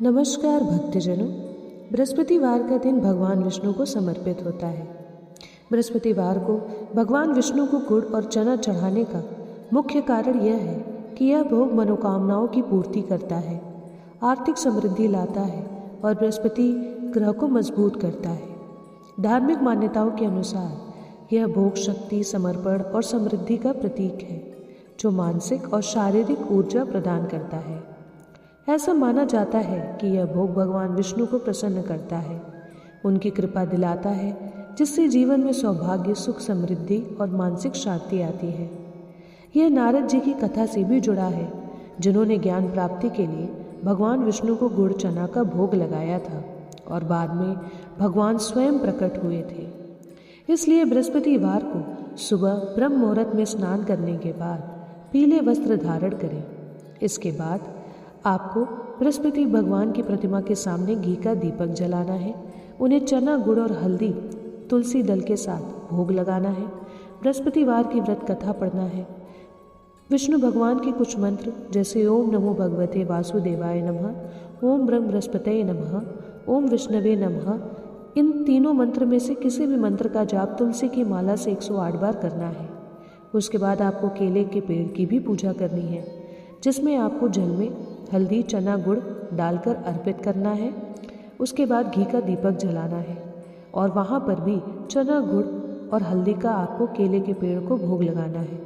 नमस्कार भक्तजनों। बृहस्पतिवार का दिन भगवान विष्णु को समर्पित होता है। बृहस्पतिवार को भगवान विष्णु को गुड़ और चना चढ़ाने का मुख्य कारण यह है कि यह भोग मनोकामनाओं की पूर्ति करता है, आर्थिक समृद्धि लाता है और बृहस्पति ग्रह को मजबूत करता है। धार्मिक मान्यताओं के अनुसार यह भोग शक्ति, समर्पण और समृद्धि का प्रतीक है, जो मानसिक और शारीरिक ऊर्जा प्रदान करता है। ऐसा माना जाता है कि यह भोग भगवान विष्णु को प्रसन्न करता है, उनकी कृपा दिलाता है, जिससे जीवन में सौभाग्य, सुख, समृद्धि और मानसिक शांति आती है। यह नारद जी की कथा से भी जुड़ा है, जिन्होंने ज्ञान प्राप्ति के लिए भगवान विष्णु को गुड़ चना का भोग लगाया था और बाद में भगवान स्वयं प्रकट हुए थे। इसलिए बृहस्पतिवार को सुबह ब्रह्म मुहूर्त में स्नान करने के बाद पीले वस्त्र धारण करें। इसके बाद आपको बृहस्पति भगवान की प्रतिमा के सामने घी का दीपक जलाना है। उन्हें चना, गुड़ और हल्दी, तुलसी दल के साथ भोग लगाना है। बृहस्पतिवार की व्रत कथा पढ़ना है। विष्णु भगवान के कुछ मंत्र जैसे ओम नमो भगवते वासुदेवाय नमः, ओम ब्रह्म बृहस्पतये नमः, ओम विष्णवे नमः, इन तीनों मंत्र में से किसी भी मंत्र का जाप तुलसी की माला से 108 बार करना है। उसके बाद आपको केले के पेड़ की भी पूजा करनी है, जिसमें आपको जल में हल्दी, चना, गुड़ डालकर अर्पित करना है। उसके बाद घी का दीपक जलाना है और वहाँ पर भी चना, गुड़ और हल्दी का आपको केले के पेड़ को भोग लगाना है,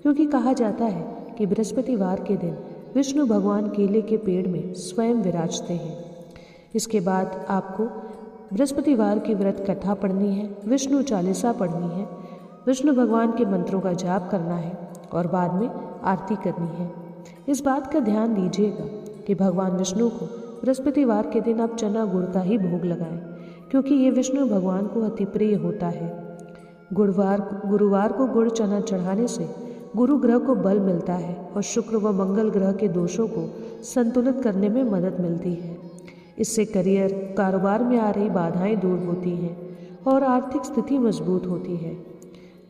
क्योंकि कहा जाता है कि बृहस्पतिवार के दिन विष्णु भगवान केले के पेड़ में स्वयं विराजते हैं। इसके बाद आपको बृहस्पतिवार की व्रत कथा पढ़नी है, विष्णु चालीसा पढ़नी है, विष्णु भगवान के मंत्रों का जाप करना है और बाद में आरती करनी है। इस बात का ध्यान दीजिएगा कि भगवान विष्णु को बृहस्पतिवार के दिन आप चना गुड़ का ही भोग लगाएं, क्योंकि ये विष्णु भगवान को अति प्रिय होता है। गुरुवार को गुड़ चना चढ़ाने से गुरु ग्रह को बल मिलता है और शुक्र व मंगल ग्रह के दोषों को संतुलित करने में मदद मिलती है। इससे करियर, कारोबार में आ रही बाधाएं दूर होती हैं और आर्थिक स्थिति मजबूत होती है।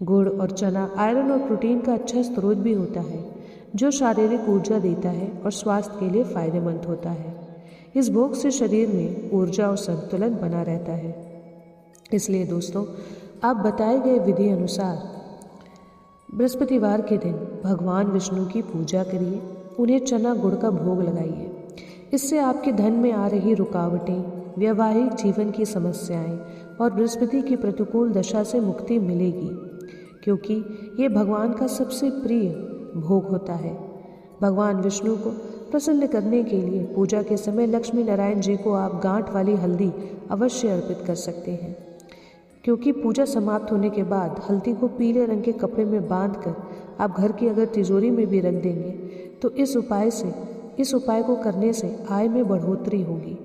गुड़ और चना आयरन और प्रोटीन का अच्छा स्रोत भी होता है, जो शारीरिक ऊर्जा देता है और स्वास्थ्य के लिए फायदेमंद होता है। इस भोग से शरीर में ऊर्जा और संतुलन बना रहता है। इसलिए दोस्तों, आप बताए गए विधि अनुसार बृहस्पतिवार के दिन भगवान विष्णु की पूजा करिए, उन्हें चना गुड़ का भोग लगाइए। इससे आपके धन में आ रही रुकावटें, वैवाहिक जीवन की समस्याएं और बृहस्पति की प्रतिकूल दशा से मुक्ति मिलेगी, क्योंकि ये भगवान का सबसे प्रिय भोग होता है। भगवान विष्णु को प्रसन्न करने के लिए पूजा के समय लक्ष्मी नारायण जी को आप गांठ वाली हल्दी अवश्य अर्पित कर सकते हैं, क्योंकि पूजा समाप्त होने के बाद हल्दी को पीले रंग के कपड़े में बांधकर आप घर की अगर तिजोरी में भी रख देंगे तो इस उपाय को करने से आय में बढ़ोतरी होगी।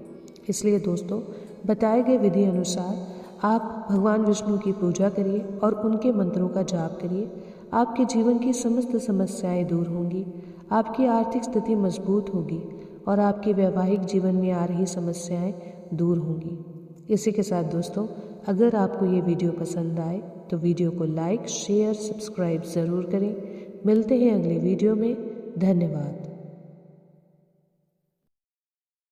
इसलिए दोस्तों, बताए गए विधि अनुसार आप भगवान विष्णु की पूजा करिए और उनके मंत्रों का जाप करिए। आपके जीवन की समस्त समस्याएं दूर होंगी, आपकी आर्थिक स्थिति मजबूत होगी और आपके वैवाहिक जीवन में आ रही समस्याएं दूर होंगी। इसी के साथ दोस्तों, अगर आपको ये वीडियो पसंद आए तो वीडियो को लाइक, शेयर, सब्सक्राइब ज़रूर करें। मिलते हैं अगले वीडियो में। धन्यवाद।